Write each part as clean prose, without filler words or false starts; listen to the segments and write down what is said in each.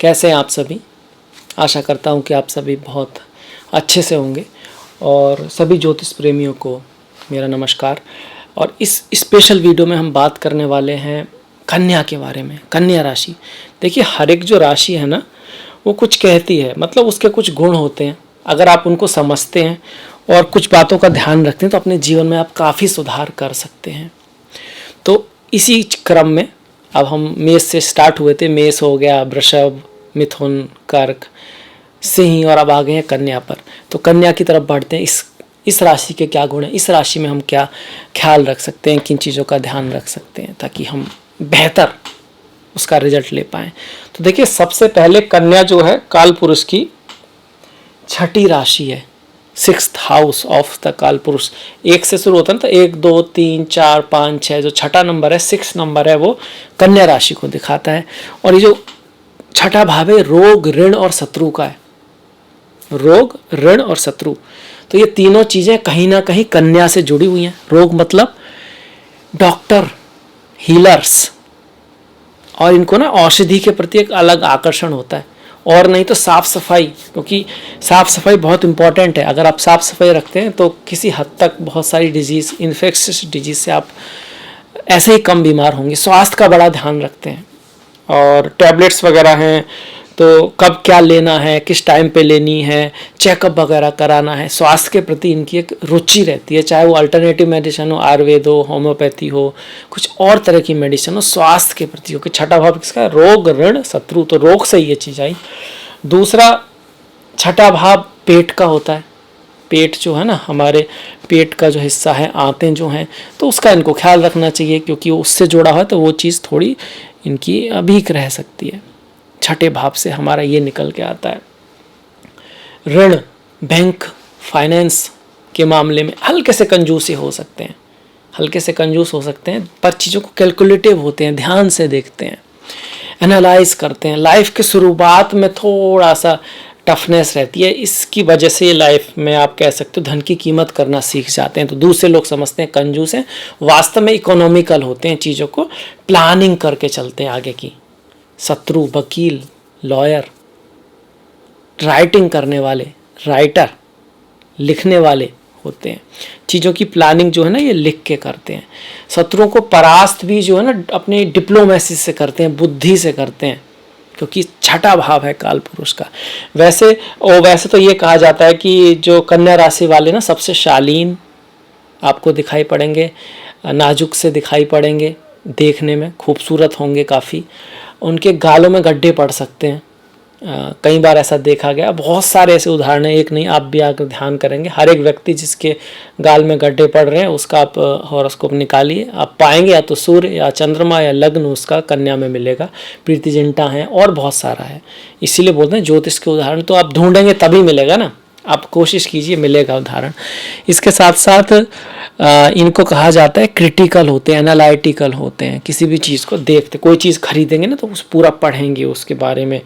कैसे हैं आप सभी। आशा करता हूं कि आप सभी बहुत अच्छे से होंगे और सभी ज्योतिष प्रेमियों को मेरा नमस्कार। और इस स्पेशल वीडियो में हम बात करने वाले हैं कन्या के बारे में। कन्या राशि, देखिए हर एक जो राशि है ना वो कुछ कहती है, मतलब उसके कुछ गुण होते हैं। अगर आप उनको समझते हैं और कुछ बातों का ध्यान रखते हैं तो अपने जीवन में आप काफ़ी सुधार कर सकते हैं। तो इसी क्रम में अब हम मेष से स्टार्ट हुए थे। मेष हो गया, वृषभ, मिथुन, कर्क, सिंह और अब आ गए हैं कन्या पर। तो कन्या की तरफ बढ़ते हैं। इस राशि के क्या गुण हैं, इस राशि में हम क्या ख्याल रख सकते हैं, किन चीज़ों का ध्यान रख सकते हैं ताकि हम बेहतर उसका रिजल्ट ले पाएँ। तो देखिए सबसे पहले कन्या जो है काल पुरुष की छठी राशि है, 6th हाउस ऑफ द काल पुरुष। एक से शुरू होता है ना, तो 1 2 3 4 5 6, जो छठा नंबर है 6 नंबर है वो कन्या राशि को दिखाता है। और ये जो छठा भाव है रोग, ऋण और शत्रु का है। रोग, ऋण और शत्रु, तो ये तीनों चीजें कहीं ना कहीं कन्या से जुड़ी हुई हैं। रोग मतलब डॉक्टर, हीलर्स, और इनको ना औषधि के प्रति एक अलग आकर्षण होता है। और नहीं तो साफ सफाई, क्योंकि साफ सफाई बहुत इंपॉर्टेंट है। अगर आप साफ सफाई रखते हैं तो किसी हद तक बहुत सारी डिजीज, इन्फेक्शियस डिजीज से आप ऐसे ही कम बीमार होंगे। स्वास्थ्य का बड़ा ध्यान रखते हैं। और टैबलेट्स वगैरह हैं तो कब क्या लेना है, किस टाइम पे लेनी है, चेकअप वगैरह कराना है, स्वास्थ्य के प्रति इनकी एक रुचि रहती है। चाहे वो अल्टरनेटिव मेडिसिन हो, आयुर्वेद हो, होम्योपैथी हो, कुछ और तरह की मेडिसिन हो, स्वास्थ्य के प्रति हो। कि छठा भाव किसका, रोग, ऋण, शत्रु, तो रोग से ये चीज़ आई। दूसरा छठा भाव पेट का होता है। पेट जो है ना, हमारे पेट का जो हिस्सा है, आंतें जो हैं, तो उसका इनको ख्याल रखना चाहिए क्योंकि उससे जुड़ा है तो वो चीज़ थोड़ी इनकी अभीक रह सकती है। छठे भाव से हमारा ये निकल के आता है। ऋण, बैंक, फाइनेंस के मामले में हल्के से कंजूसी हो सकते हैं, हल्के से कंजूस हो सकते हैं, पर चीज़ों को कैलकुलेटिव होते हैं, ध्यान से देखते हैं, एनालाइज करते हैं। लाइफ के शुरुआत में थोड़ा सा टफनेस रहती है, इसकी वजह से लाइफ में आप कह सकते हो धन की कीमत करना सीख जाते हैं। तो दूसरे लोग समझते हैं कंजूस हैं, वास्तव में इकोनॉमिकल होते हैं, चीज़ों को प्लानिंग करके चलते हैं आगे की। शत्रु, वकील, लॉयर, राइटिंग करने वाले, राइटर, लिखने वाले होते हैं। चीज़ों की प्लानिंग जो है ना ये लिख के करते हैं। शत्रुओं को परास्त भी जो है ना अपनी डिप्लोमेसी से करते हैं, बुद्धि से करते हैं, क्योंकि छठा भाव है काल पुरुष का। वैसे तो ये कहा जाता है कि जो कन्या राशि वाले ना सबसे शालीन आपको दिखाई पड़ेंगे, नाजुक से दिखाई पड़ेंगे, देखने में खूबसूरत होंगे काफ़ी। उनके गालों में गड्ढे पड़ सकते हैं, कई बार ऐसा देखा गया। बहुत सारे ऐसे उदाहरण हैं, एक नहीं, आप भी आकर ध्यान करेंगे। हर एक व्यक्ति जिसके गाल में गड्ढे पड़ रहे हैं उसका आप हॉरोस्कोप निकालिए, आप पाएंगे या तो सूर्य या चंद्रमा या लग्न उसका कन्या में मिलेगा। प्रीति जिंटा है और बहुत सारा है। इसीलिए बोलते हैं ज्योतिष के उदाहरण तो आप ढूंढेंगे तभी मिलेगा ना, आप कोशिश कीजिए, मिलेगा उदाहरण। इसके साथ साथ इनको कहा जाता है क्रिटिकल होते हैं, एनालिटिकल होते हैं। किसी भी चीज़ को देखते, कोई चीज़ खरीदेंगे ना तो उस पूरा पढ़ेंगे, उसके बारे में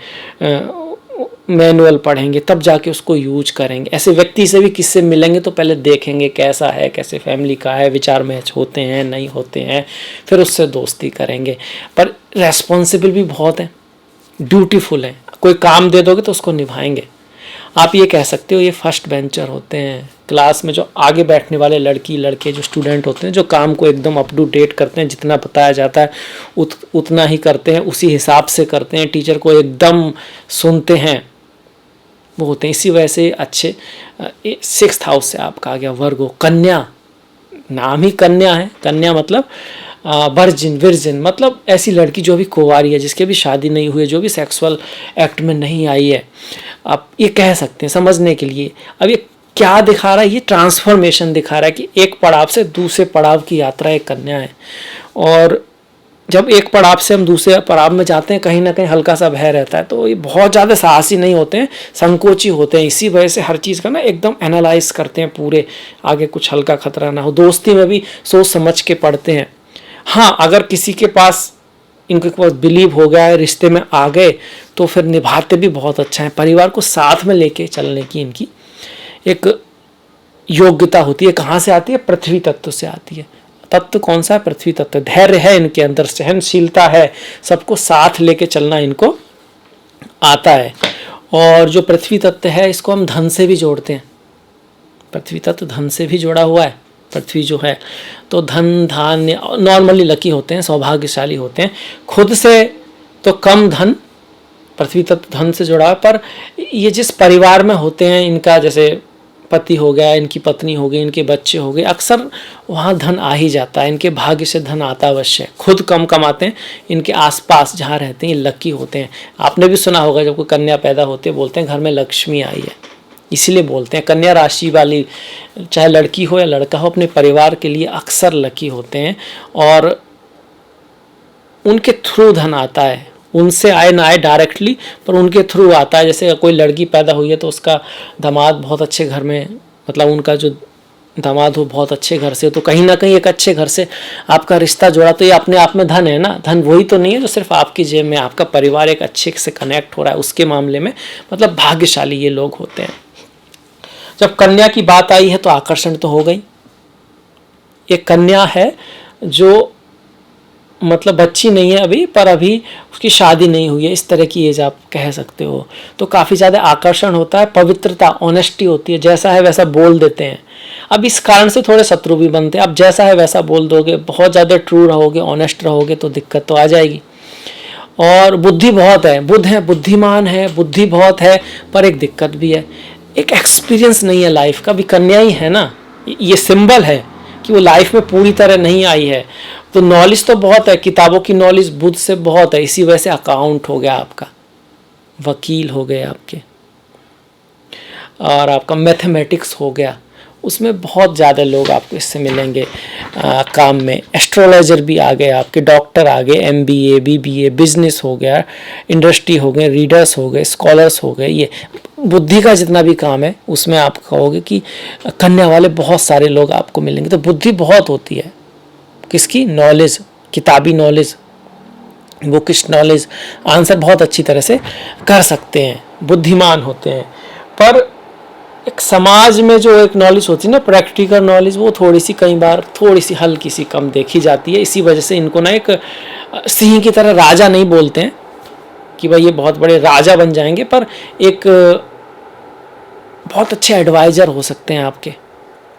मैनुअल पढ़ेंगे, तब जाके उसको यूज करेंगे। ऐसे व्यक्ति से भी किससे मिलेंगे तो पहले देखेंगे कैसा है, कैसे फैमिली का है, विचार मैच होते हैं नहीं होते हैं, फिर उससे दोस्ती करेंगे। पर रेस्पॉन्सिबल भी बहुत है, ड्यूटीफुल है। कोई काम दे दोगे तो उसको निभाएंगे। आप ये कह सकते हो ये फर्स्ट बेंचर होते हैं, क्लास में जो आगे बैठने वाले लड़की लड़के जो स्टूडेंट होते हैं, जो काम को एकदम अप टू डेट करते हैं, जितना बताया जाता है उतना ही करते हैं, उसी हिसाब से करते हैं, टीचर को एकदम सुनते हैं, वो होते हैं। इसी वजह से अच्छे 6th हाउस से आपका आ गया वर्गो। कन्या, नाम ही कन्या है, कन्या मतलब वर्जिन, मतलब ऐसी लड़की जो भी कुंवारी है, जिसके भी शादी नहीं हुई है, जो भी सेक्सुअल एक्ट में नहीं आई है, आप ये कह सकते हैं समझने के लिए। अब ये क्या दिखा रहा है, ये ट्रांसफॉर्मेशन दिखा रहा है कि एक पड़ाव से दूसरे पड़ाव की यात्रा एक कन्या है। और जब एक पड़ाव से हम दूसरे पड़ाव में जाते हैं, कहीं ना कहीं हल्का सा भय रहता है, तो ये बहुत ज़्यादा साहसी नहीं होते हैं, संकोची होते हैं। इसी वजह से हर चीज़ का ना एकदम एनालाइज करते हैं पूरे, आगे कुछ हल्का खतरा ना हो। दोस्ती में भी सोच समझ के पढ़ते हैं। हाँ, अगर किसी के पास इनके पास बिलीव हो गया है, रिश्ते में आ गए, तो फिर निभाते भी बहुत अच्छा है। परिवार को साथ में लेके चलने की इनकी एक योग्यता होती है। कहाँ से आती है? पृथ्वी तत्व से आती है। तत्व कौन सा है? पृथ्वी तत्व। धैर्य है इनके अंदर, सहनशीलता है, सबको साथ लेके चलना इनको आता है। और जो पृथ्वी तत्व है इसको हम धन से भी जोड़ते हैं, पृथ्वी तत्व धन से भी जुड़ा हुआ है, पृथ्वी जो है। तो धन धान्य नॉर्मली लकी होते हैं, सौभाग्यशाली होते हैं। खुद से तो कम धन, पृथ्वी तत्व धन से जुड़ा है, पर ये जिस परिवार में होते हैं, इनका जैसे पति हो गया, इनकी पत्नी हो गई, इनके बच्चे हो गए, अक्सर वहाँ धन आ ही जाता है, इनके भाग्य से धन आता अवश्य है। खुद कम कमाते हैं, इनके आसपास जहाँ रहते हैं ये लकी होते हैं। आपने भी सुना होगा जब कोई कन्या पैदा होती है बोलते हैं घर में लक्ष्मी आई है, इसीलिए बोलते हैं कन्या राशि वाली चाहे लड़की हो या लड़का हो अपने परिवार के लिए अक्सर लकी होते हैं। और उनके थ्रू धन आता है, उनसे आए ना आए डायरेक्टली, पर उनके थ्रू आता है। जैसे कोई लड़की पैदा हुई है तो उसका दामाद बहुत अच्छे घर में, मतलब उनका जो दामाद हो बहुत अच्छे घर से, तो कहीं ना कहीं एक अच्छे घर से आपका रिश्ता जोड़ा, तो ये अपने आप में धन है ना। धन वही तो नहीं है जो सिर्फ आपकी जेब में, आपका परिवार एक अच्छे से कनेक्ट हो रहा है, उसके मामले में मतलब भाग्यशाली ये लोग होते हैं। जब कन्या की बात आई है तो आकर्षण तो हो गई। एक कन्या है जो मतलब बच्ची नहीं है अभी, पर अभी उसकी शादी नहीं हुई है, इस तरह की एज आप कह सकते हो। तो काफ़ी ज़्यादा आकर्षण होता है, पवित्रता, ऑनेस्टी होती है, जैसा है वैसा बोल देते हैं। अब इस कारण से थोड़े शत्रु भी बनते हैं। अब जैसा है वैसा बोल दोगे, बहुत ज़्यादा ट्रू रहोगे, ऑनेस्ट रहोगे तो दिक्कत तो आ जाएगी। और बुद्धि बहुत है, बुद्ध है, बुद्धिमान है, बुद्धि बहुत है, पर एक दिक्कत भी है, एक एक्सपीरियंस नहीं है लाइफ का। भी कन्या ही है ना, ये सिंबल है कि वो लाइफ में पूरी तरह नहीं आई है। तो नॉलेज तो बहुत है, किताबों की नॉलेज बुद्ध से बहुत है, इसी वजह से अकाउंट हो गया आपका, वकील हो गए आपके, और आपका मैथमेटिक्स हो गया, उसमें बहुत ज़्यादा लोग आपको इससे मिलेंगे काम में। एस्ट्रोलॉजर भी आ गए आपके, डॉक्टर आ गए, MBA BBA, बिजनेस हो गया, इंडस्ट्री हो गए, रीडर्स हो गए, स्कॉलर्स हो गए। ये बुद्धि का जितना भी काम है उसमें आप कहोगे कि कन्या वाले बहुत सारे लोग आपको मिलेंगे। तो बुद्धि बहुत होती है, किसकी? नॉलेज, किताबी नॉलेज, बुकिश नॉलेज, आंसर बहुत अच्छी तरह से कर सकते हैं, बुद्धिमान होते हैं। पर एक समाज में जो एक नॉलेज होती है ना, प्रैक्टिकल नॉलेज, वो थोड़ी सी कई बार थोड़ी सी हल्की सी कम देखी जाती है। इसी वजह से इनको ना एक सिंह की तरह राजा नहीं बोलते हैं कि भाई ये बहुत बड़े राजा बन जाएंगे, पर एक बहुत अच्छे एडवाइज़र हो सकते हैं आपके,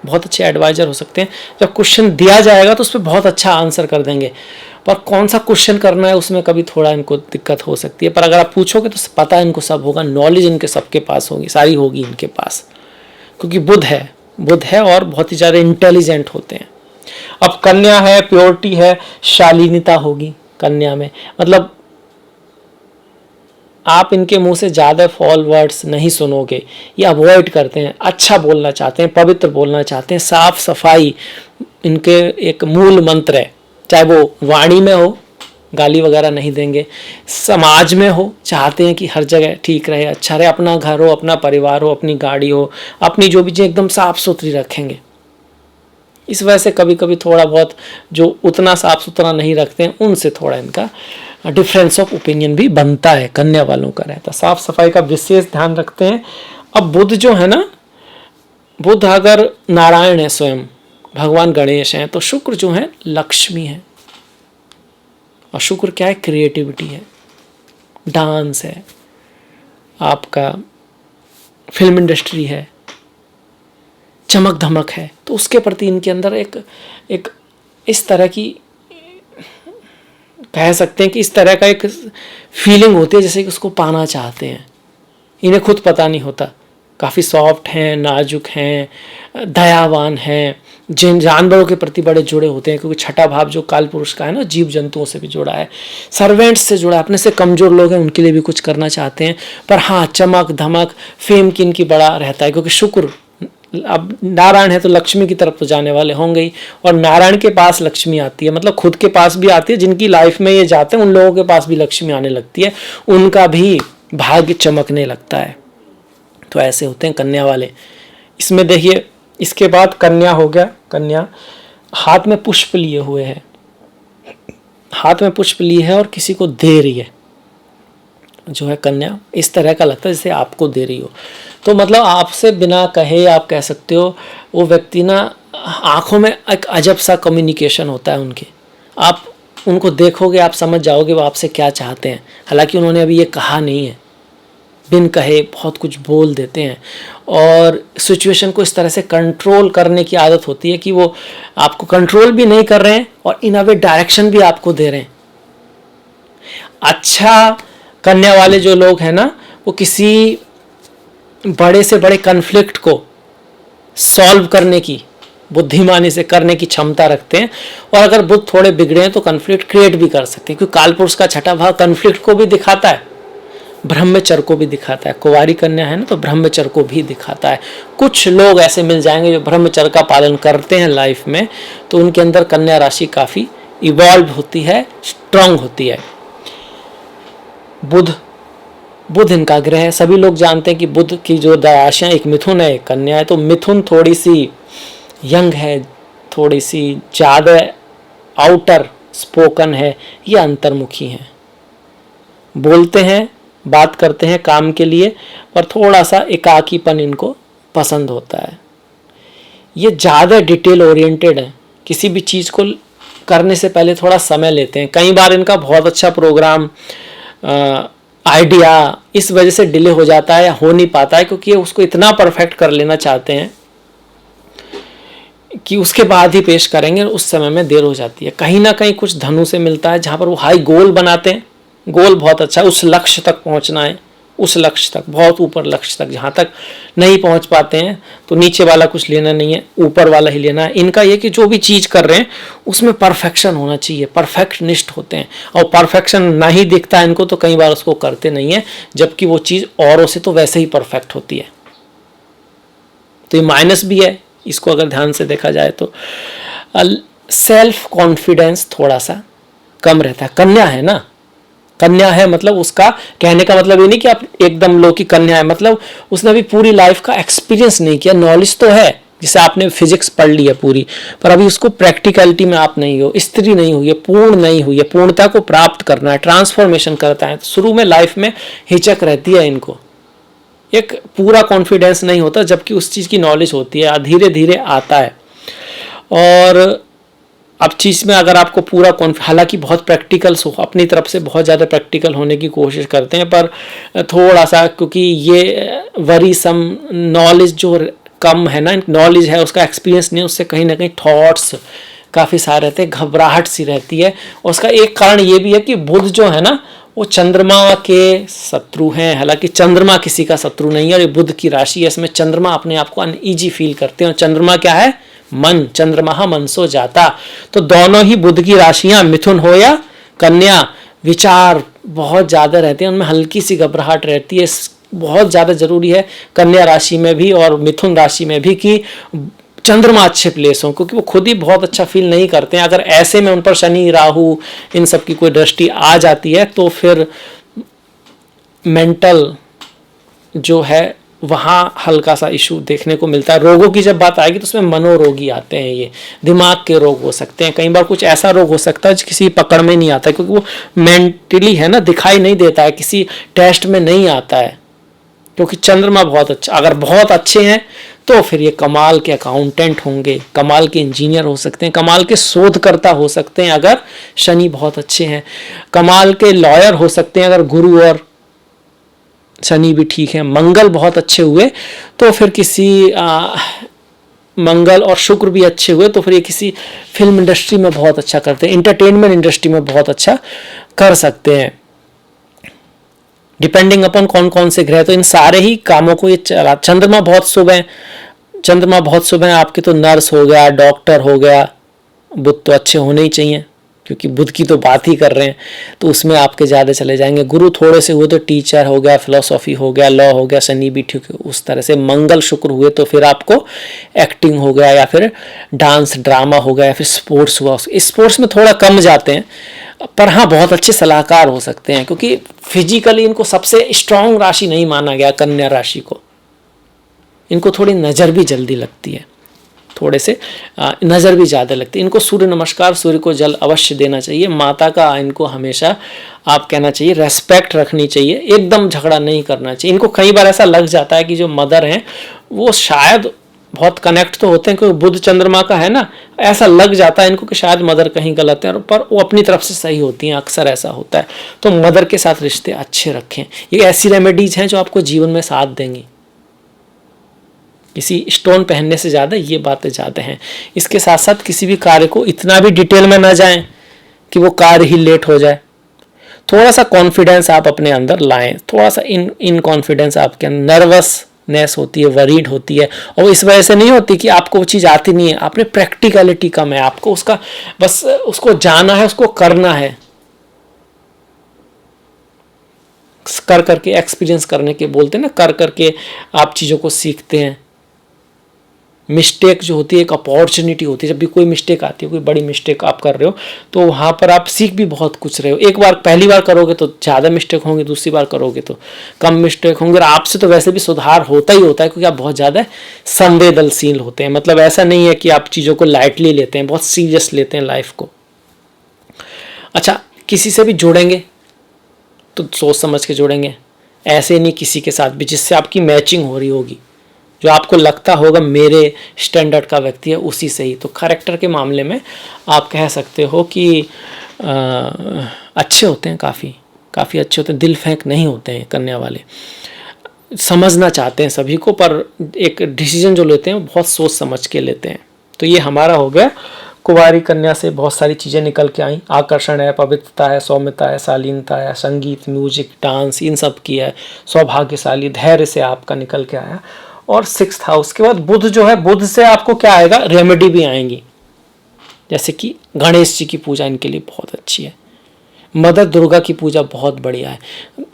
बहुत अच्छे एडवाइज़र हो सकते हैं। जब क्वेश्चन दिया जाएगा तो उस पर बहुत अच्छा आंसर कर देंगे, पर कौन सा क्वेश्चन करना है उसमें कभी थोड़ा इनको दिक्कत हो सकती है। पर अगर आप पूछोगे तो पता इनको सब होगा, नॉलेज इनके सबके पास होगी, सारी होगी इनके पास, क्योंकि बुध है और बहुत ही ज़्यादा इंटेलिजेंट होते हैं। अब कन्या है, प्योरिटी है, शालीनता होगी कन्या में, मतलब आप इनके मुंह से ज़्यादा फॉल वर्ड्स नहीं सुनोगे, ये अवॉइड करते हैं, अच्छा बोलना चाहते हैं, पवित्र बोलना चाहते हैं, साफ सफाई इनके एक मूल मंत्र है। चाहे वो वाणी में हो, गाली वगैरह नहीं देंगे, समाज में हो, चाहते हैं कि हर जगह ठीक रहे, अच्छा रहे, अपना घर हो, अपना परिवार हो, अपनी गाड़ी हो, अपनी जो भी चीज़ एकदम साफ सुथरी रखेंगे। इस वजह से कभी कभी थोड़ा बहुत जो उतना साफ सुथरा नहीं रखते हैं उनसे थोड़ा इनका डिफरेंस ऑफ ओपिनियन भी बनता है, कन्या वालों का रहता है। साफ सफाई का विशेष ध्यान रखते हैं। अब बुध जो है ना, बुध अगर नारायण है, स्वयं भगवान गणेश हैं, तो शुक्र जो है लक्ष्मी है। और शुक्र क्या है? क्रिएटिविटी है, डांस है, आपका फिल्म इंडस्ट्री है, चमक धमक है। तो उसके प्रति इनके अंदर एक इस तरह की, कह सकते हैं कि इस तरह का एक फीलिंग होती है जैसे कि उसको पाना चाहते हैं। इन्हें खुद पता नहीं होता, काफ़ी सॉफ्ट हैं, नाजुक हैं, दयावान हैं, जिन जानवरों के प्रति बड़े जुड़े होते हैं, क्योंकि छठा भाव जो काल पुरुष का है ना, जीव जंतुओं से भी जुड़ा है, सर्वेंट्स से जुड़ा है, अपने से कमज़ोर लोग हैं उनके लिए भी कुछ करना चाहते हैं। पर हाँ, चमक धमक फेम की इनकी बड़ा रहता है, क्योंकि शुक्र अब नारायण है तो लक्ष्मी की तरफ तो जाने वाले होंगे ही, और नारायण के पास लक्ष्मी आती है, मतलब खुद के पास भी आती है। जिनकी लाइफ में ये जाते हैं उन लोगों के पास भी लक्ष्मी आने लगती है, उनका भी भाग्य चमकने लगता है। तो ऐसे होते हैं कन्या वाले। इसमें देखिए, इसके बाद कन्या हो गया। कन्या हाथ में पुष्प लिए हुए है, हाथ में पुष्प लिए है और किसी को दे रही है, जो है कन्या इस तरह का लगता है जैसे आपको दे रही हो। तो मतलब आपसे बिना कहे आप कह सकते हो, वो व्यक्ति ना, आंखों में एक अजब सा कम्युनिकेशन होता है उनके, आप उनको देखोगे आप समझ जाओगे वो आपसे क्या चाहते हैं। हालांकि उन्होंने अभी ये कहा नहीं है, बिन कहे बहुत कुछ बोल देते हैं और सिचुएशन को इस तरह से कंट्रोल करने की आदत होती है कि वो आपको कंट्रोल भी नहीं कर रहे हैं और इन अ वे डायरेक्शन भी आपको दे रहे हैं। अच्छा कन्या वाले जो लोग हैं ना, वो किसी बड़े से बड़े कन्फ्लिक्ट को सॉल्व करने की, बुद्धिमानी से करने की क्षमता रखते हैं और अगर बुद्ध थोड़े बिगड़े हैं तो कन्फ्लिक्ट क्रिएट भी कर सकते हैं, क्योंकि कालपुरुष का छठा भाव कन्फ्लिक्ट को भी दिखाता है, ब्रह्मचर्य को भी दिखाता है। कुंवारी कन्या है ना, तो ब्रह्मचर्य को भी दिखाता है। कुछ लोग ऐसे मिल जाएंगे जो ब्रह्मचर्य का पालन करते हैं लाइफ में, तो उनके अंदर कन्या राशि काफ़ी इवॉल्व होती है, स्ट्रांग होती है। बुध इनका ग्रह है। सभी लोग जानते हैं कि बुध की जो राशियाँ, एक मिथुन है, एक कन्या है। तो मिथुन थोड़ी सी यंग है, थोड़ी सी ज़्यादा आउटर स्पोकन है, ये अंतर्मुखी हैं, बोलते हैं, बात करते हैं काम के लिए, पर थोड़ा सा एकाकीपन इनको पसंद होता है। ये ज़्यादा डिटेल ओरिएंटेड है, किसी भी चीज़ को करने से पहले थोड़ा समय लेते हैं। कई बार इनका बहुत अच्छा प्रोग्राम, आइडिया इस वजह से डिले हो जाता है या हो नहीं पाता है, क्योंकि ये उसको इतना परफेक्ट कर लेना चाहते हैं कि उसके बाद ही पेश करेंगे, उस समय में देर हो जाती है। कहीं ना कहीं कुछ धनु से मिलता है जहाँ पर वो हाई गोल बनाते हैं, गोल बहुत अच्छा है, उस लक्ष्य तक पहुँचना है, उस लक्ष्य तक, बहुत ऊपर लक्ष्य तक, जहाँ तक नहीं पहुँच पाते हैं तो नीचे वाला कुछ लेना नहीं है, ऊपर वाला ही लेना है। इनका ये कि जो भी चीज़ कर रहे हैं उसमें परफेक्शन होना चाहिए, परफेक्टनिस्ट होते हैं, और परफेक्शन ना ही दिखता है इनको तो कई बार उसको करते नहीं है, जबकि वो चीज़ औरों से तो वैसे ही परफेक्ट होती है। तो ये माइनस भी है इसको अगर ध्यान से देखा जाए तो। सेल्फ कॉन्फिडेंस थोड़ा सा कम रहता है। कन्या है ना, कन्या है मतलब उसका कहने का मतलब ये नहीं कि आप एकदम लो कि कन्या है, मतलब उसने अभी पूरी लाइफ का एक्सपीरियंस नहीं किया। नॉलेज तो है, जैसे आपने फिजिक्स पढ़ ली है पूरी, पर अभी उसको प्रैक्टिकलिटी में आप नहीं हो, स्त्री नहीं हुई है, पूर्ण नहीं हुई है। पूर्णता को प्राप्त करना है, ट्रांसफॉर्मेशन करता है, तो शुरू में लाइफ में हिचक रहती है इनको, एक पूरा कॉन्फिडेंस नहीं होता, जबकि उस चीज़ की नॉलेज होती है, धीरे धीरे आता है। और अब चीज़ में अगर आपको पूरा हालांकि बहुत प्रैक्टिकल्स हो, अपनी तरफ से बहुत ज़्यादा प्रैक्टिकल होने की कोशिश करते हैं, पर थोड़ा सा क्योंकि ये वरीसम नॉलेज जो कम है ना, नॉलेज है उसका एक्सपीरियंस नहीं, उससे कहीं ना कहीं थॉट्स काफ़ी सारे रहते हैं, घबराहट सी रहती है। और उसका एक कारण ये भी है कि बुध जो है ना वो चंद्रमा के शत्रु हैं। हालांकि चंद्रमा किसी का शत्रु नहीं है, और ये बुध की राशि है, इसमें चंद्रमा अपने आप को अनईजी फील करते हैं। और चंद्रमा क्या है? मन। चंद्रमा मनसो जाता। तो दोनों ही बुध की राशियां, मिथुन हो या कन्या, विचार बहुत ज़्यादा रहते हैं, उनमें हल्की सी घबराहट रहती है। बहुत ज़्यादा जरूरी है कन्या राशि में भी और मिथुन राशि में भी कि चंद्रमा अच्छे प्लेस हों, क्योंकि वो खुद ही बहुत अच्छा फील नहीं करते हैं। अगर ऐसे में उन पर शनि राहु इन सब की कोई दृष्टि आ जाती है तो फिर मेंटल जो है वहाँ हल्का सा इशू देखने को मिलता है। रोगों की जब बात आएगी तो उसमें मनोरोगी आते हैं, ये दिमाग के रोग हो सकते हैं। कई बार कुछ ऐसा रोग हो सकता है जो किसी पकड़ में नहीं आता है, क्योंकि वो मेंटली है ना, दिखाई नहीं देता है, किसी टेस्ट में नहीं आता है, क्योंकि चंद्रमा बहुत अच्छा, अगर बहुत अच्छे हैं तो फिर ये कमाल के अकाउंटेंट होंगे, कमाल के इंजीनियर हो सकते हैं, कमाल के शोधकर्ता हो सकते हैं अगर शनि बहुत अच्छे हैं, कमाल के लॉयर हो सकते हैं अगर गुरु और शनि भी ठीक है। मंगल बहुत अच्छे हुए तो फिर किसी मंगल और शुक्र भी अच्छे हुए तो फिर ये किसी फिल्म इंडस्ट्री में बहुत अच्छा करते हैं, इंटरटेनमेंट इंडस्ट्री में बहुत अच्छा कर सकते हैं, डिपेंडिंग अपन कौन कौन से ग्रह। तो इन सारे ही कामों को ये चला। चंद्रमा बहुत शुभ है, चंद्रमा बहुत शुभ है आपके, तो नर्स हो गया, डॉक्टर हो गया, बुध तो अच्छे होने ही चाहिए, क्योंकि बुध की तो बात ही कर रहे हैं, तो उसमें आपके ज़्यादा चले जाएंगे। गुरु थोड़े से हुए तो टीचर हो गया, फिलोसॉफी हो गया, लॉ हो गया, शनि भी ठीक है उस तरह से। मंगल शुक्र हुए तो फिर आपको एक्टिंग हो गया, या फिर डांस ड्रामा हो गया, या फिर स्पोर्ट्स हुआ। स्पोर्ट्स में थोड़ा कम जाते हैं, पर हाँ बहुत अच्छे सलाहकार हो सकते हैं, क्योंकि फिजिकली इनको सबसे स्ट्रांग राशि नहीं माना गया कन्या राशि को। इनको थोड़ी नज़र भी जल्दी लगती है, थोड़े से नज़र भी ज़्यादा लगती है। इनको सूर्य नमस्कार, सूर्य को जल अवश्य देना चाहिए। माता का इनको हमेशा आप कहना चाहिए रेस्पेक्ट रखनी चाहिए, एकदम झगड़ा नहीं करना चाहिए। इनको कई बार ऐसा लग जाता है कि जो मदर हैं वो शायद बहुत कनेक्ट तो होते हैं, क्योंकि बुध चंद्रमा का है ना, ऐसा लग जाता है इनको कि शायद मदर कहीं गलत है, पर वो अपनी तरफ से सही होती हैं, अक्सर ऐसा होता है। तो मदर के साथ रिश्ते अच्छे रखें। ये ऐसी रेमेडीज हैं जो आपको जीवन में साथ देंगी। किसी स्टोन पहनने से ज़्यादा ये बातें ज़्यादा हैं। इसके साथ साथ किसी भी कार्य को इतना भी डिटेल में ना जाएं कि वो कार्य ही लेट हो जाए। थोड़ा सा कॉन्फिडेंस आप अपने अंदर लाएं, थोड़ा सा इन कॉन्फिडेंस आपके अंदर, नर्वसनेस होती है, वरीड होती है, और इस वजह से नहीं होती कि आपको वो चीज़ आती नहीं है, आपने प्रैक्टिकलिटी कम है, आपको उसका बस उसको जाना है, उसको करना है, कर करके एक्सपीरियंस करने के बोलते हैं ना, कर करके आप चीज़ों को सीखते हैं। मिस्टेक जो होती है एक अपॉर्चुनिटी होती है। जब भी कोई मिस्टेक आती है, कोई बड़ी मिस्टेक आप कर रहे हो, तो वहाँ पर आप सीख भी बहुत कुछ रहे हो। एक बार पहली बार करोगे तो ज़्यादा मिस्टेक होंगे, दूसरी बार करोगे तो कम मिस्टेक होंगे, और आपसे तो वैसे भी सुधार होता ही होता है, क्योंकि आप बहुत ज़्यादा संवेदनशील होते हैं। मतलब ऐसा नहीं है कि आप चीज़ों को लाइटली लेते हैं, बहुत सीरियस लेते हैं लाइफ को। अच्छा, किसी से भी जुड़ेंगे तो सोच समझ के जुड़ेंगे, ऐसे नहीं किसी के साथ भी जिससे आपकी मैचिंग हो रही होगी, जो आपको लगता होगा मेरे स्टैंडर्ड का व्यक्ति है, उसी से ही। तो कैरेक्टर के मामले में आप कह सकते हो कि अच्छे होते हैं, काफ़ी अच्छे होते हैं, दिल फेंक नहीं होते हैं कन्या वाले, समझना चाहते हैं सभी को, पर एक डिसीजन जो लेते हैं वो बहुत सोच समझ के लेते हैं। तो ये हमारा हो गया। कुंवारी कन्या से बहुत सारी चीज़ें निकल के आई। आकर्षण है, पवित्रता है, सौम्यता है, शालीनता है, संगीत, म्यूजिक, डांस, इन सब की है। सौभाग्यशाली, धैर्य से आपका निकल के आया। और 6th हाउस के बाद बुध जो है, बुध से आपको क्या आएगा, रेमेडी भी आएंगी, जैसे कि गणेश जी की पूजा इनके लिए बहुत अच्छी है। मदर दुर्गा की पूजा बहुत बढ़िया है।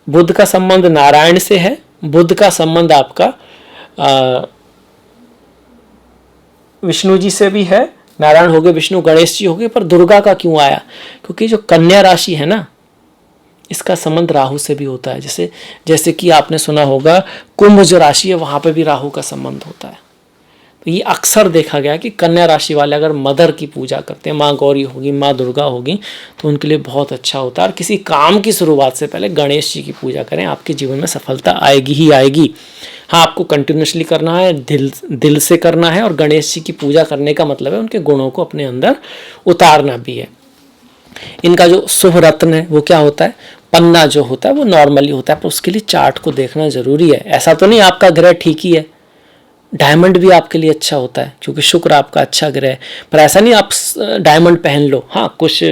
बुध का संबंध नारायण से है, बुध का संबंध आपका विष्णु जी से भी है। नारायण हो गए, विष्णु, गणेश जी हो गए, पर दुर्गा का क्यों आया? क्योंकि जो कन्या राशि है ना, इसका संबंध राहु से भी होता है। जैसे कि आपने सुना होगा कुंभ जो राशि है वहां पे भी राहु का संबंध होता है। तो ये अक्सर देखा गया कि कन्या राशि वाले अगर मदर की पूजा करते हैं, माँ गौरी होगी, माँ दुर्गा होगी, तो उनके लिए बहुत अच्छा होता है। और किसी काम की शुरुआत से पहले गणेश जी की पूजा करें, आपके जीवन में सफलता आएगी ही आएगी। हाँ, आपको कंटिन्यूसली करना है, दिल से करना है। और गणेश जी की पूजा करने का मतलब है उनके गुणों को अपने अंदर उतारना भी है। इनका जो शुभ रत्न है वो क्या होता है, पन्ना जो होता है वो नॉर्मली होता है, पर उसके लिए चार्ट को देखना जरूरी है। ऐसा तो नहीं आपका ग्रह ठीक ही है, डायमंड भी आपके लिए अच्छा होता है क्योंकि शुक्र आपका अच्छा ग्रह है। पर ऐसा नहीं आप डायमंड पहन लो। हाँ, कुछ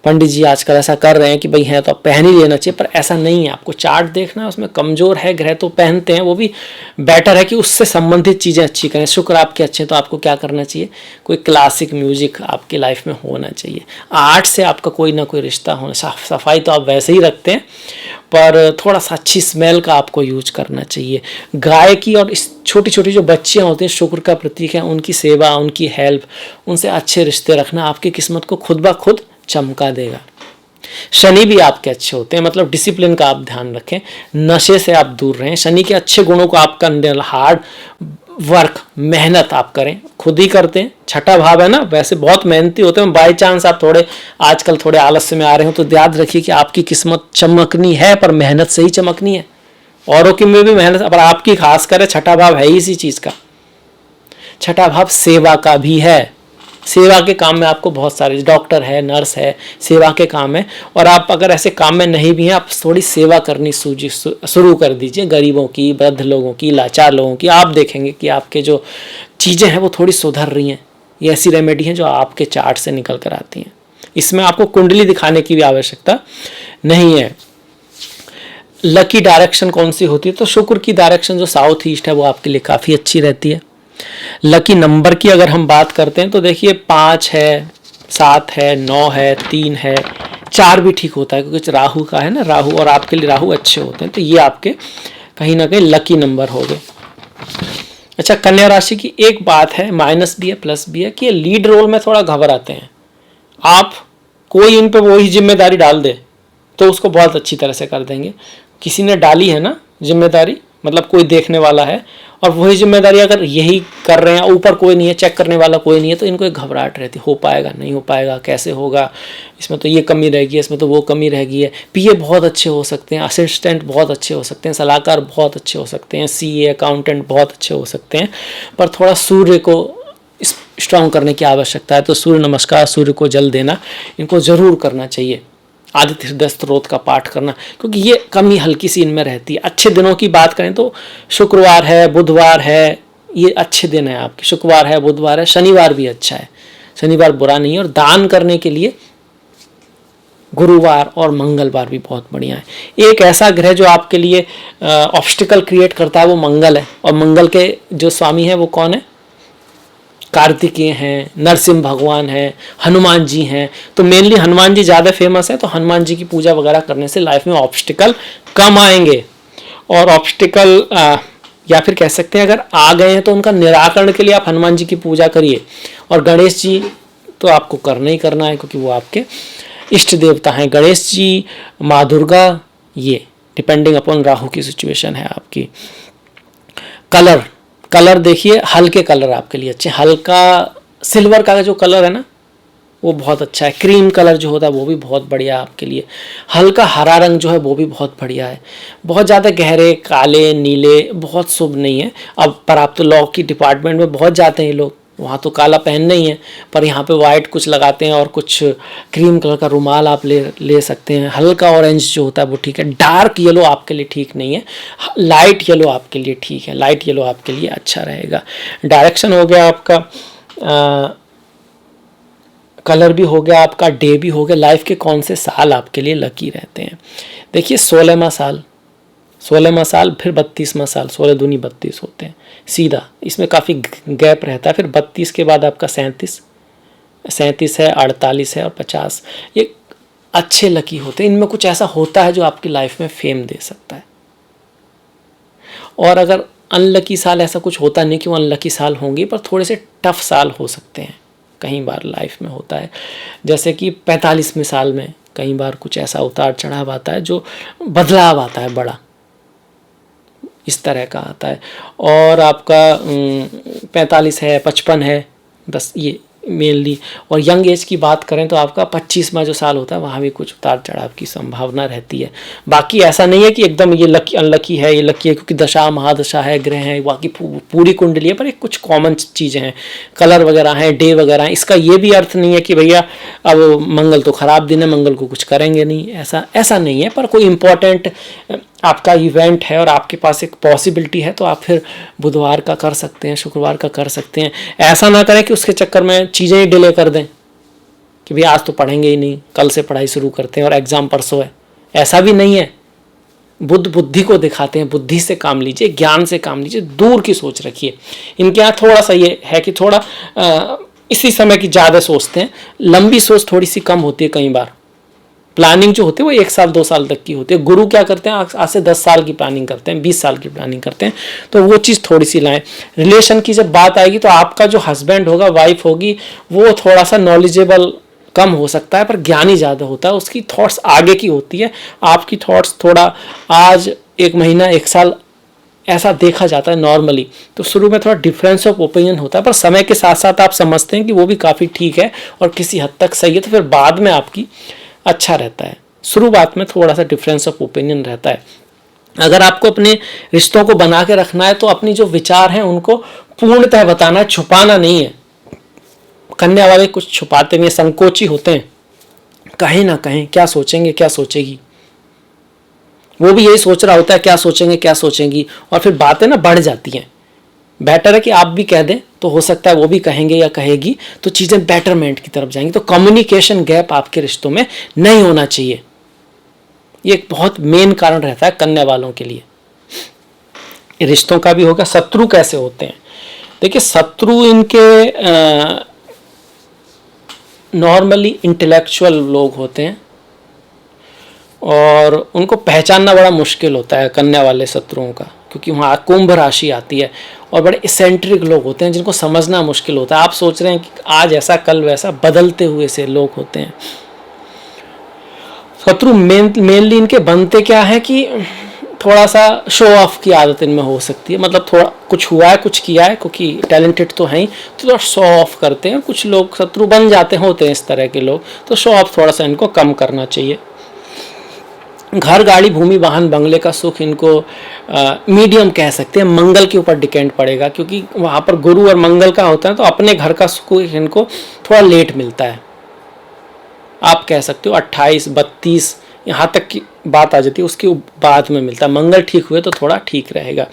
पंडित जी आजकल ऐसा कर रहे हैं कि भाई है तो आप पहन ही लेना चाहिए, पर ऐसा नहीं है। आपको चार्ट देखना है, उसमें कमजोर है ग्रह तो पहनते हैं, वो भी बेटर है कि उससे संबंधित चीज़ें अच्छी करें। शुक्र आपके अच्छे हैं तो आपको क्या करना चाहिए, कोई क्लासिक म्यूजिक आपकी लाइफ में होना चाहिए। आर्ट से आपका कोई ना कोई रिश्ता होना, सफाई तो आप वैसे ही रखते हैं, पर थोड़ा सा अच्छी स्मेल का आपको यूज करना चाहिए। गाय की और छोटी छोटी जो बच्चियाँ होती हैं शुक्र का प्रतीक है, उनकी सेवा, उनकी हेल्प, उनसे अच्छे रिश्ते रखना आपकी किस्मत को खुद ब खुद चमका देगा। शनि भी आपके अच्छे होते हैं, मतलब डिसिप्लिन का आप ध्यान रखें, नशे से आप दूर रहें। शनि के अच्छे गुणों को आप करने, हार्ड वर्क, मेहनत आप करें, खुद ही करते हैं। 6ठा भाव है ना, वैसे बहुत मेहनती होते हैं। बाई चांस आप आजकल थोड़े आलस्य में आ रहे हो तो याद रखिए कि आपकी किस्मत चमकनी है, पर मेहनत से ही चमकनी है। औरों की में भी मेहनत, पर आपकी खास कर 6ठा भाव है इसी चीज का। 6ठा भाव सेवा का भी है। सेवा के काम में आपको बहुत सारे, डॉक्टर है, नर्स है, सेवा के काम है। और आप अगर ऐसे काम में नहीं भी हैं, आप थोड़ी सेवा करनी शुरू कर दीजिए, गरीबों की, वृद्ध लोगों की, लाचार लोगों की। आप देखेंगे कि आपके जो चीज़ें हैं वो थोड़ी सुधर रही हैं। ये ऐसी रेमेडी हैं जो आपके चार्ट से निकल कर आती हैं। इसमें आपको कुंडली दिखाने की भी आवश्यकता नहीं है। लकी डायरेक्शन कौन सी होती है, तो शुक्र की डायरेक्शन जो साउथ ईस्ट है वो आपके लिए काफ़ी अच्छी रहती है। लकी नंबर की अगर हम बात करते हैं तो देखिए 5 है, 7 है, 9 है, 3 है, 4 भी ठीक होता है क्योंकि राहु का है ना, राहु, और आपके लिए राहु अच्छे होते हैं। तो ये आपके कहीं ना कहीं लकी नंबर हो गए। अच्छा, कन्या राशि की एक बात है, माइनस भी है प्लस भी है, कि ये लीड रोल में थोड़ा घबराते हैं। आप कोई इन पे वही जिम्मेदारी डाल दे तो उसको बहुत अच्छी तरह से कर देंगे। किसी ने डाली है ना जिम्मेदारी, मतलब कोई देखने वाला है और वही जिम्मेदारी अगर यही कर रहे हैं, ऊपर कोई नहीं है, चेक करने वाला कोई नहीं है, तो इनको एक घबराहट रहती, हो पाएगा नहीं हो पाएगा, कैसे होगा, इसमें तो ये कमी रहेगी, इसमें तो वो कमी रहेगी है। पीए बहुत अच्छे हो सकते हैं, असिस्टेंट बहुत अच्छे हो सकते हैं, सलाहकार बहुत अच्छे हो सकते हैं, सीए अकाउंटेंट बहुत अच्छे हो सकते हैं, पर थोड़ा सूर्य को स्ट्रांग करने की आवश्यकता है। तो सूर्य नमस्कार, सूर्य को जल देना, इनको ज़रूर करना चाहिए। आदित्य हृदय स्तोत्र का पाठ करना, क्योंकि ये कमी हल्की सी इनमें रहती है। अच्छे दिनों की बात करें तो शुक्रवार है, बुधवार है, ये अच्छे दिन है आपके। शुक्रवार है, बुधवार है, शनिवार भी अच्छा है, शनिवार बुरा नहीं है। और दान करने के लिए गुरुवार और मंगलवार भी बहुत बढ़िया है। एक ऐसा ग्रह जो आपके लिए ऑब्स्टिकल क्रिएट करता है वो मंगल है, और मंगल के जो स्वामी है वो कौन है? कार्तिकेय हैं, नरसिंह भगवान हैं, हनुमान जी हैं। तो मेनली हनुमान जी ज़्यादा फेमस है, तो हनुमान जी की पूजा वगैरह करने से लाइफ में ऑब्स्टिकल कम आएंगे। और ऑब्स्टिकल या फिर कह सकते हैं अगर आ गए हैं तो उनका निराकरण के लिए आप हनुमान जी की पूजा करिए। और गणेश जी तो आपको करना ही करना है, क्योंकि वो आपके इष्ट देवता हैं। गणेश जी, माँ दुर्गा, ये डिपेंडिंग अपॉन राहु की सिचुएशन है आपकी। कलर देखिए, हल्के कलर आपके लिए अच्छे। हल्का सिल्वर का जो कलर है ना वो बहुत अच्छा है। क्रीम कलर जो होता है वो भी बहुत बढ़िया आपके लिए। हल्का हरा रंग जो है वो भी बहुत बढ़िया है। बहुत ज़्यादा गहरे काले नीले बहुत शुभ नहीं है। अब पर आप तो लॉ की डिपार्टमेंट में बहुत जाते हैं लोग, वहाँ तो काला पहनना ही है, पर यहाँ पे वाइट कुछ लगाते हैं और कुछ क्रीम कलर का रुमाल आप ले सकते हैं। हल्का ऑरेंज जो होता है वो ठीक है। डार्क येलो आपके लिए ठीक नहीं है, लाइट येलो आपके लिए ठीक है। लाइट येलो आपके लिए अच्छा रहेगा। डायरेक्शन हो गया आपका, कलर भी हो गया आपका, डे भी हो गया। लाइफ के कौन से साल आपके लिए लकी रहते हैं? देखिए 16वां साल, 16वां साल, फिर 32वां साल। 16 दूनी 32 होते हैं सीधा, इसमें काफ़ी गैप रहता है। फिर 32 के बाद आपका 37 है, 48 है और 50। ये अच्छे लकी होते हैं। इनमें कुछ ऐसा होता है जो आपकी लाइफ में फेम दे सकता है। और अगर अनलकी साल ऐसा कुछ होता नहीं कि वो अनलकी साल होंगे, पर थोड़े से टफ साल हो सकते हैं, कई बार लाइफ में होता है। जैसे कि 45वें साल में कई बार कुछ ऐसा उतार चढ़ाव आता है जो बदलाव आता है बड़ा, इस तरह का आता है। और आपका 45 है, 55 है, 10, ये मेनली। और यंग एज की बात करें तो आपका 25वां जो साल होता है वहाँ भी कुछ उतार चढ़ाव की संभावना रहती है। बाकी ऐसा नहीं है कि एकदम ये लकी अनलकी है, ये लकी है क्योंकि दशा महादशा है, ग्रह है, बाकी पूरी कुंडली है, पर एक कुछ कॉमन चीज़ें हैं, कलर वगैरह हैं, डे वगैरह हैं। इसका ये भी अर्थ नहीं है कि भैया अब मंगल तो ख़राब दिन है, मंगल को कुछ करेंगे नहीं, ऐसा नहीं है। पर कोई इम्पोर्टेंट आपका इवेंट है और आपके पास एक पॉसिबिलिटी है तो आप फिर बुधवार का कर सकते हैं, शुक्रवार का कर सकते हैं। ऐसा ना करें कि उसके चक्कर में चीज़ें ही डिले कर दें कि भाई आज तो पढ़ेंगे ही नहीं, कल से पढ़ाई शुरू करते हैं और एग्ज़ाम परसों है। ऐसा भी नहीं है। बुद्धि को दिखाते हैं, बुद्धि से काम लीजिए, ज्ञान से काम लीजिए, दूर की सोच रखिए। इनके यहाँ थोड़ा सा ये है कि थोड़ा इसी समय की ज़्यादा सोचते हैं, लंबी सोच थोड़ी सी कम होती है। कई बार प्लानिंग जो होती है वो 1 साल 2 साल तक की होती है। गुरु क्या करते हैं, आज से 10 साल की प्लानिंग करते हैं, 20 साल की प्लानिंग करते हैं। तो वो चीज़ थोड़ी सी लाएं। रिलेशन की जब बात आएगी तो आपका जो हस्बैंड होगा, वाइफ होगी, वो थोड़ा सा नॉलेजेबल कम हो सकता है पर ज्ञानी ज़्यादा होता है, उसकी थॉट्स आगे की होती है। आपकी थॉट्स थोड़ा आज 1 महीना 1 साल ऐसा देखा जाता है नॉर्मली। तो शुरू में थोड़ा डिफरेंस ऑफ ओपिनियन होता है, पर समय के साथ साथ आप समझते हैं कि वो भी काफ़ी ठीक है और किसी हद तक सही है, तो फिर बाद में आपकी अच्छा रहता है। शुरुआत में थोड़ा सा डिफरेंस ऑफ ओपिनियन रहता है। अगर आपको अपने रिश्तों को बना के रखना है तो अपनी जो विचार हैं उनको पूर्णतः बताना है, छुपाना नहीं है। कन्या वाले कुछ छुपाते हुए संकोची होते हैं, कहें ना कहें, क्या सोचेंगे क्या सोचेगी, वो भी यही सोच रहा होता है क्या सोचेंगे क्या सोचेंगी, और फिर बातें ना बढ़ जाती हैं। बेटर है कि आप भी कह दें तो हो सकता है वो भी कहेंगे या कहेगी, तो चीज़ें बेटरमेंट की तरफ जाएंगी। तो कम्युनिकेशन गैप आपके रिश्तों में नहीं होना चाहिए, ये एक बहुत मेन कारण रहता है कन्या वालों के लिए। रिश्तों का भी होगा। शत्रु कैसे होते हैं? देखिए शत्रु इनके नॉर्मली इंटेलेक्चुअल लोग होते हैं और उनको पहचानना बड़ा मुश्किल होता है कन्या वाले शत्रुओं का, क्योंकि वहाँ कुंभ राशि आती है और बड़े इसेंट्रिक लोग होते हैं जिनको समझना मुश्किल होता है। आप सोच रहे हैं कि आज ऐसा कल वैसा, बदलते हुए से लोग होते हैं। शत्रु मेनली इनके बनते क्या है कि थोड़ा सा शो ऑफ की आदत इनमें हो सकती है, मतलब थोड़ा कुछ हुआ है, कुछ किया है, क्योंकि टैलेंटेड तो हैं ही, तो थोड़ा शो ऑफ करते हैं। कुछ लोग शत्रु बन जाते होते हैं इस तरह के लोग, तो शो ऑफ थोड़ा सा इनको कम करना चाहिए। घर, गाड़ी, भूमि, वाहन, बंगले का सुख इनको मीडियम कह सकते हैं, मंगल के ऊपर डिपेंड पड़ेगा, क्योंकि वहाँ पर गुरु और मंगल का होता है, तो अपने घर का सुख इनको थोड़ा लेट मिलता है। आप कह सकते हो 28, 32 यहाँ तक की बात आ जाती है, उसके बाद में मिलता है। मंगल ठीक हुए तो थोड़ा ठीक रहेगा।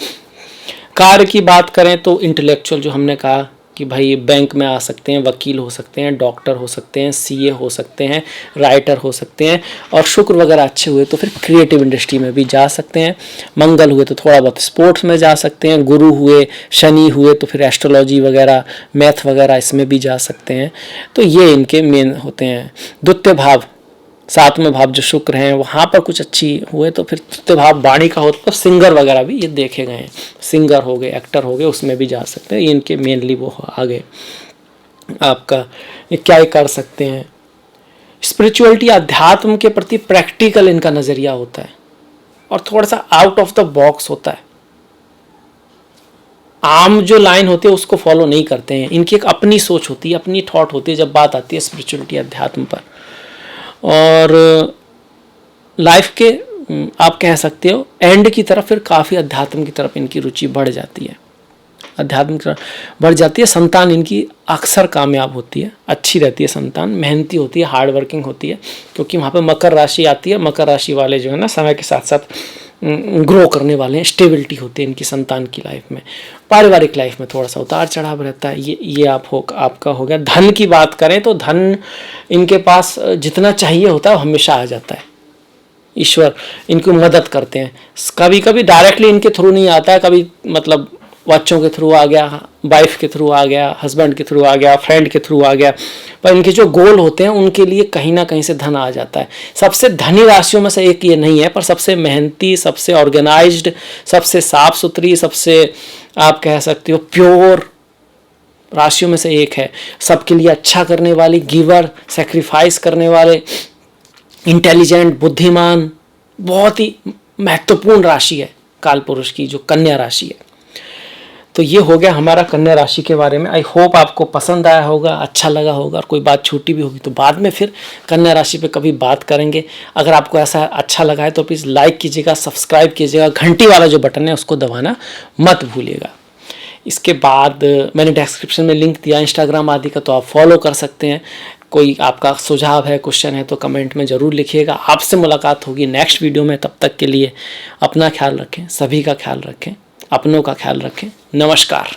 कार्य की बात करें तो इंटेलेक्चुअल, जो हमने कहा कि भाई बैंक में आ सकते हैं, वकील हो सकते हैं, डॉक्टर हो सकते हैं, सीए हो सकते हैं, राइटर हो सकते हैं, और शुक्र वगैरह अच्छे हुए तो फिर क्रिएटिव इंडस्ट्री में भी जा सकते हैं। मंगल हुए तो थोड़ा बहुत स्पोर्ट्स में जा सकते हैं। गुरु हुए, शनि हुए तो फिर एस्ट्रोलॉजी वगैरह, मैथ वगैरह इसमें भी जा सकते हैं। तो ये इनके मेन होते हैं। द्वितीय भाव, 7वें भाव जो शुक्र हैं, वहाँ पर कुछ अच्छी हुए तो फिर तृतीय भाव वाणी का होता, तो सिंगर वगैरह भी ये देखे गए हैं। सिंगर हो गए, एक्टर हो गए, उसमें भी जा सकते हैं। ये इनके मेनली वो आगे आपका ये क्या कर सकते हैं। स्पिरिचुअलिटी, अध्यात्म के प्रति प्रैक्टिकल इनका नज़रिया होता है और थोड़ा सा आउट ऑफ द बॉक्स होता है। आम जो लाइन होती है उसको फॉलो नहीं करते हैं। इनकी एक अपनी सोच होती है, अपनी थॉट होती है जब बात आती है स्पिरिचुअलिटी, अध्यात्म पर। और लाइफ के आप कह सकते हो एंड की तरफ फिर काफ़ी अध्यात्म की तरफ इनकी रुचि बढ़ जाती है, अध्यात्म की तरफ बढ़ जाती है। संतान इनकी अक्सर कामयाब होती है, अच्छी रहती है संतान, मेहनती होती है, हार्ड वर्किंग होती है, क्योंकि वहाँ पे मकर राशि आती है। मकर राशि वाले जो है ना, समय के साथ साथ ग्रो करने वाले हैं, स्टेबिलिटी होती है इनकी संतान की लाइफ में। पारिवारिक लाइफ में थोड़ा सा उतार चढ़ाव रहता है। ये आपका हो गया। धन की बात करें तो धन इनके पास जितना चाहिए होता है वो हमेशा आ जाता है। ईश्वर इनकी मदद करते हैं। कभी कभी डायरेक्टली इनके थ्रू नहीं आता है, कभी मतलब बच्चों के थ्रू आ गया, वाइफ के थ्रू आ गया, हस्बैंड के थ्रू आ गया, फ्रेंड के थ्रू आ गया, पर इनके जो गोल होते हैं उनके लिए कहीं ना कहीं से धन आ जाता है। सबसे धनी राशियों में से एक ये नहीं है, पर सबसे मेहनती, सबसे ऑर्गेनाइज्ड, सबसे साफ सुथरी, सबसे आप कह सकते हो प्योर राशियों में से एक है। सबके लिए अच्छा करने वाली, गिवर, सेक्रीफाइस करने वाले, इंटेलिजेंट, बुद्धिमान, बहुत ही महत्वपूर्ण राशि है कालपुरुष की जो कन्या राशि है। तो ये हो गया हमारा कन्या राशि के बारे में। आई होप आपको पसंद आया होगा, अच्छा लगा होगा, और कोई बात छूटी भी होगी तो बाद में फिर कन्या राशि पे कभी बात करेंगे। अगर आपको ऐसा अच्छा लगा है तो प्लीज़ लाइक कीजिएगा, सब्सक्राइब कीजिएगा, घंटी वाला जो बटन है उसको दबाना मत भूलिएगा। इसके बाद मैंने डिस्क्रिप्शन में लिंक दिया इंस्टाग्राम आदि का, तो आप फॉलो कर सकते हैं। कोई आपका सुझाव है, क्वेश्चन है तो कमेंट में ज़रूर लिखिएगा। आपसे मुलाकात होगी नेक्स्ट वीडियो में। तब तक के लिए अपना ख्याल रखें, सभी का ख्याल रखें, अपनों का ख्याल रखें। नमस्कार।